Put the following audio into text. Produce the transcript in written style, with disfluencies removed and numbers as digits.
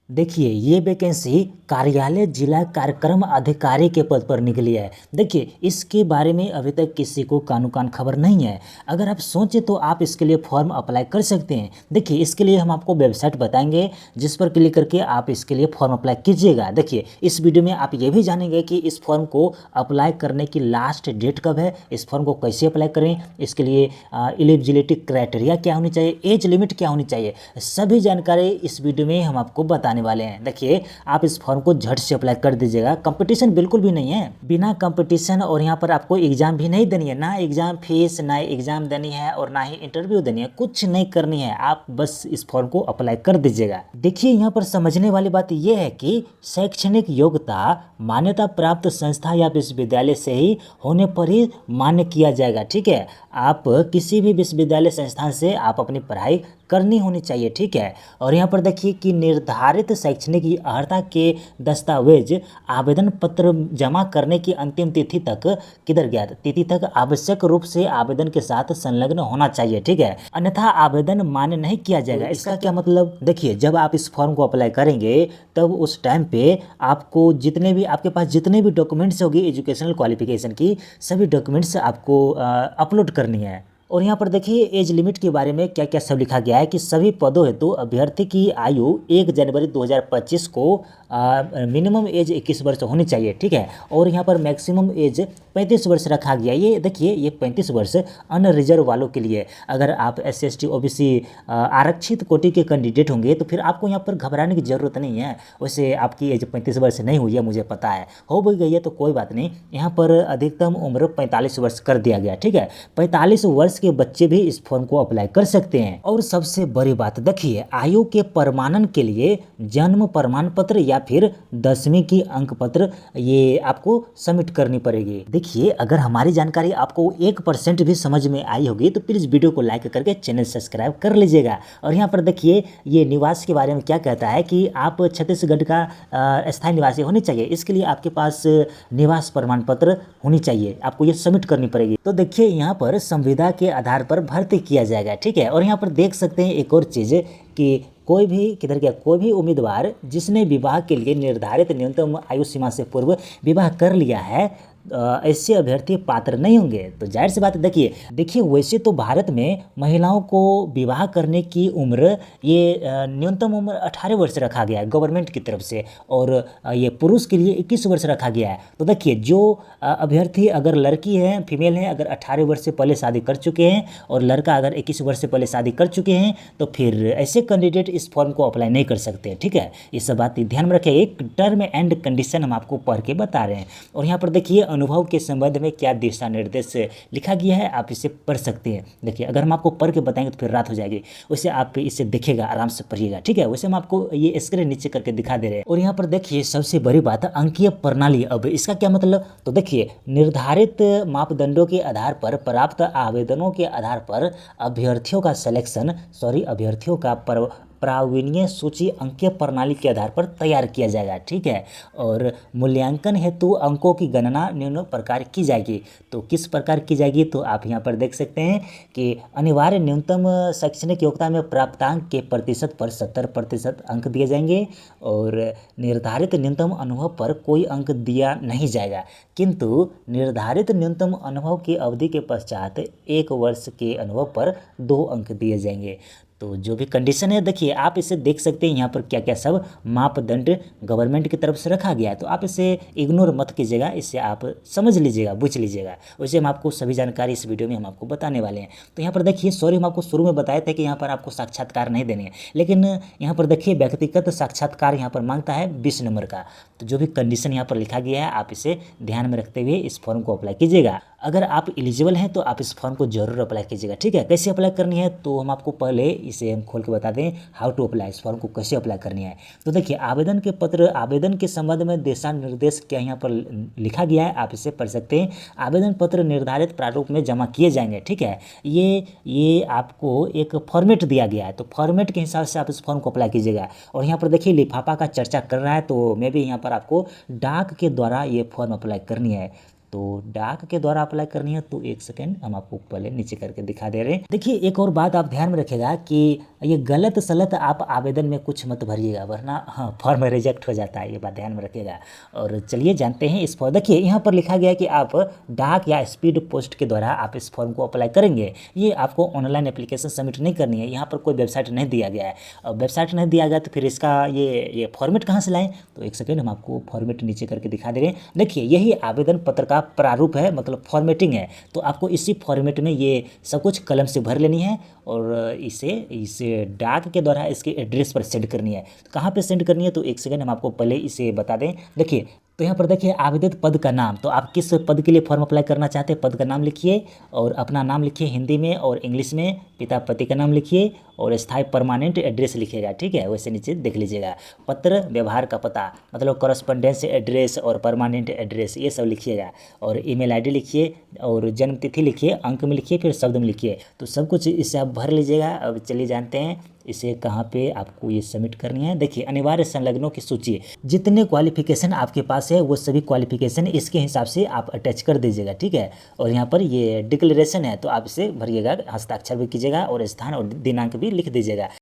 देखिए ये वैकेंसी कार्यालय जिला कार्यक्रम अधिकारी के पद पर निकली है। देखिए इसके बारे में अभी तक किसी को कानो कान खबर नहीं है। अगर आप सोचें तो आप इसके लिए फॉर्म अप्लाई कर सकते हैं। देखिए इसके लिए हम आपको वेबसाइट बताएंगे जिस पर क्लिक करके आप इसके लिए फॉर्म अप्लाई कीजिएगा। देखिए इस वीडियो में आप ये भी जानेंगे कि इस फॉर्म को अप्लाई करने की लास्ट डेट कब है, इस फॉर्म को कैसे अप्लाई करें, इसके लिए एलिजिबिलिटी क्राइटेरिया क्या होनी चाहिए, एज लिमिट क्या होनी चाहिए, सभी जानकारी इस वीडियो में हम आपको बताने वाले हैं। देखिए आप इस फॉर्म को झट से अप्लाई कर दीजिएगा। कंपटीशन बिल्कुल भी नहीं है, बिना कंपटीशन, और यहाँ पर आपको एग्जाम भी नहीं देनी है, ना एग्जाम फीस, ना एग्जाम देनी है और ना ही इंटरव्यू देनी है, कुछ नहीं करनी है। आप बस इस फॉर्म को अप्लाई कर दीजिएगा। देखिए यहाँ पर समझने वाली बात यह है कि शैक्षणिक योग्यता मान्यता प्राप्त संस्था या विश्वविद्यालय से ही होने पर ही मान्य किया जाएगा। ठीक है, आप किसी भी विश्वविद्यालय संस्थान से आप अपनी पढ़ाई करनी होनी चाहिए। ठीक है, और यहाँ पर देखिए कि निर्धारित शैक्षणिक अर्हता के दस्तावेज आवेदन पत्र जमा करने की अंतिम तिथि तक, किधर गया, तिथि तक आवश्यक रूप से आवेदन के साथ संलग्न होना चाहिए। ठीक है, अन्यथा आवेदन मान्य नहीं किया जाएगा। इसका क्या मतलब, देखिए जब आप इस फॉर्म को अप्लाई करेंगे तब उस टाइम पे आपको जितने भी आपके पास जितने भी डॉक्यूमेंट्स होगी एजुकेशनल क्वालिफिकेशन की, सभी डॉक्यूमेंट्स आपको अपलोड करनी है। और यहाँ पर देखिए एज लिमिट के बारे में क्या क्या सब लिखा गया है कि सभी पदों हेतु अभ्यर्थी की आयु 1 जनवरी 2025 को मिनिमम एज 21 वर्ष होनी चाहिए। ठीक है, और यहाँ पर मैक्सिमम एज 35 वर्ष रखा गया। ये देखिए ये 35 वर्ष अनरिजर्व वालों के लिए। अगर आप SC/ST OBC आरक्षित कोटि के कैंडिडेट होंगे तो फिर आपको यहाँ पर घबराने की ज़रूरत नहीं है। वैसे आपकी एज 35 वर्ष नहीं हुई है, मुझे पता है, हो भी गई है तो कोई बात नहीं। यहाँ पर अधिकतम उम्र 45 वर्ष कर दिया गया। ठीक है, 45 वर्ष के बच्चे भी इस फॉर्म को अप्लाई कर सकते हैं। और सबसे बड़ी बात देखिए, आयु के प्रमाणन के लिए जन्म प्रमाण पत्र या फिर 10वीं की अंक पत्र ये आपको सबमिट करनी पड़ेगी। देखिए अगर हमारी जानकारी आपको 1% भी समझ में आई होगी तो प्लीज़ वीडियो को लाइक करके चैनल सब्सक्राइब कर लीजिएगा। और यहाँ पर देखिए ये निवास के बारे में क्या कहता है कि आप छत्तीसगढ़ का स्थायी निवासी होनी चाहिए। इसके लिए आपके पास निवास प्रमाण पत्र होनी चाहिए, आपको ये सबमिट करनी पड़ेगी। तो देखिए यहाँ पर संविदा के आधार पर भर्ती किया जाएगा। ठीक है, और यहाँ पर देख सकते हैं एक और चीज़ कि कोई भी किधर गया, कोई भी उम्मीदवार जिसने विवाह के लिए निर्धारित न्यूनतम आयु सीमा से पूर्व विवाह कर लिया है ऐसे अभ्यर्थी पात्र नहीं होंगे। तो जाहिर सी बात है, देखिए वैसे तो भारत में महिलाओं को विवाह करने की उम्र ये न्यूनतम उम्र 18 वर्ष रखा गया है गवर्नमेंट की तरफ से, और ये पुरुष के लिए 21 वर्ष रखा गया है। तो देखिए जो अभ्यर्थी अगर लड़की है, फीमेल है, अगर 18 वर्ष से पहले शादी कर चुके हैं और लड़का अगर 21 वर्ष से पहले शादी कर चुके हैं तो फिर ऐसे कैंडिडेट इस फॉर्म को अप्लाई नहीं कर सकते। ठीक है, ये सब बात ध्यान में रखें। एक टर्म एंड कंडीशन हम आपको पढ़ के बता रहे हैं। और यहाँ पर देखिए अनुभव के संबंध में क्या दिशा निर्देश लिखा गया है, आप इसे पढ़ सकते हैं। देखिए अगर हम आपको पढ़ के बताएंगे तो फिर रात हो जाएगी, वैसे आप इसे देखिएगा, आराम से पढ़िएगा। ठीक है, वैसे हम आपको ये स्क्रीन नीचे करके दिखा दे रहे हैं। और यहाँ पर देखिए सबसे बड़ी बात है अंकीय प्रणाली। अब इसका क्या मतलब, तो देखिए निर्धारित मापदंडों के आधार पर प्राप्त आवेदनों के आधार पर अभ्यर्थियों का प्रावीण्य सूची अंकीय प्रणाली के आधार पर तैयार किया जाएगा। ठीक है, और मूल्यांकन हेतु अंकों की गणना निम्न प्रकार की जाएगी। तो किस प्रकार की जाएगी, तो आप यहाँ पर देख सकते हैं कि अनिवार्य न्यूनतम शैक्षणिक योग्यता में प्राप्तांक के प्रतिशत पर 70% अंक दिए जाएंगे, और निर्धारित न्यूनतम अनुभव पर कोई अंक दिया नहीं जाएगा, किंतु निर्धारित न्यूनतम अनुभव की अवधि के पश्चात 1 वर्ष के अनुभव पर 2 अंक दिए जाएंगे। तो जो भी कंडीशन है देखिए आप इसे देख सकते हैं, यहाँ पर क्या क्या सब मापदंड गवर्नमेंट की तरफ से रखा गया है। तो आप इसे इग्नोर मत कीजिएगा, इसे आप समझ लीजिएगा, बुझ लीजिएगा। वैसे हम आपको सभी जानकारी इस वीडियो में हम आपको बताने वाले हैं। तो यहाँ पर देखिए सॉरी, हम आपको शुरू में बताए थे कि यहाँ पर आपको साक्षात्कार नहीं देने हैं, लेकिन यहाँ पर देखिए व्यक्तिगत साक्षात्कार यहाँ पर मांगता है 20 नंबर का। तो जो भी कंडीशन यहाँ पर लिखा गया है आप इसे ध्यान में रखते हुए इस फॉर्म को अप्लाई कीजिएगा। अगर आप एलिजिबल हैं तो आप इस फॉर्म को जरूर अप्लाई कीजिएगा। ठीक है, कैसे अप्लाई करनी है तो हम आपको पहले इसे हम खोल के बता दें, हाउ टू अप्लाई, इस फॉर्म को कैसे अप्लाई करनी है। तो देखिए आवेदन के संबंध में दिशा निर्देश क्या यहाँ पर लिखा गया है, आप इसे पढ़ सकते हैं। आवेदन पत्र निर्धारित प्रारूप में जमा किए जाएंगे। ठीक है, ये आपको एक फॉर्मेट दिया गया है, तो फॉर्मेट के हिसाब से आप इस फॉर्म को अप्लाई कीजिएगा। और यहाँ पर देखिए लिफाफा का चर्चा कर रहा है, तो मे भी यहाँ पर आपको डाक के द्वारा ये फॉर्म अप्लाई करनी है। तो तो डाक के द्वारा अप्लाई करनी है तो एक सेकेंड हम आपको पहले नीचे करके दिखा दे रहे हैं। देखिए एक और बात आप ध्यान में रखिएगा कि ये गलत सलत आप आवेदन में कुछ मत भरिएगा, वरना हाँ फॉर्म रिजेक्ट हो जाता है, ये बात ध्यान में रखिएगा। और चलिए जानते हैं इस फॉर्म। देखिए यहाँ पर लिखा गया है कि आप डाक या स्पीड पोस्ट के द्वारा आप इस फॉर्म को अप्लाई करेंगे। ये आपको ऑनलाइन एप्लीकेशन सबमिट नहीं करनी है, यहाँ पर कोई वेबसाइट नहीं दिया गया है। और वेबसाइट नहीं दिया गया तो फिर इसका ये फॉर्मेट कहाँ से लाएँ, तो एक सेकेंड हम आपको फॉर्मेट नीचे करके दिखा दे रहे हैं। देखिए यही आवेदन पत्र का प्रारूप है, मतलब फॉर्मेटिंग है। तो आपको इसी फॉर्मेट में ये सब कुछ कलम से भर लेनी है और इसे डाक के द्वारा इसके एड्रेस पर सेंड करनी है। तो कहाँ पे सेंड करनी है, तो एक सेकेंड हम आपको पहले इसे बता दें। देखिए तो यहाँ पर देखिए आवेदित पद का नाम, तो आप किस पद के लिए फॉर्म अप्लाई करना चाहते हैं, पद का नाम लिखिए और अपना नाम लिखिए हिंदी में और इंग्लिश में, पिता पति का नाम लिखिए और स्थायी परमानेंट एड्रेस लिखिएगा, ठीक है। वैसे नीचे देख लीजिएगा। पत्र व्यवहार का पता मतलब कॉरेस्पॉन्डेंस एड्रेस और परमानेंट एड्रेस ये सब लिखिएगा और ईमेल आईडी लिखिए और जन्म तिथि लिखिए, अंक में लिखिए, फिर शब्द में लिखिए। तो सब कुछ इससे आप भर लीजिएगा। अब चलिए जानते हैं इसे कहाँ पे आपको ये सबमिट करनी है। देखिए अनिवार्य संलग्नों की सूची, जितने क्वालिफिकेशन आपके पास है वो सभी क्वालिफिकेशन इसके हिसाब से आप अटैच कर दीजिएगा, ठीक है। और यहाँ पर ये डिक्लेरेशन है तो आप इसे भरिएगा, हस्ताक्षर भी कीजिएगा और स्थान और दिनांक भी लिख दीजिएगा।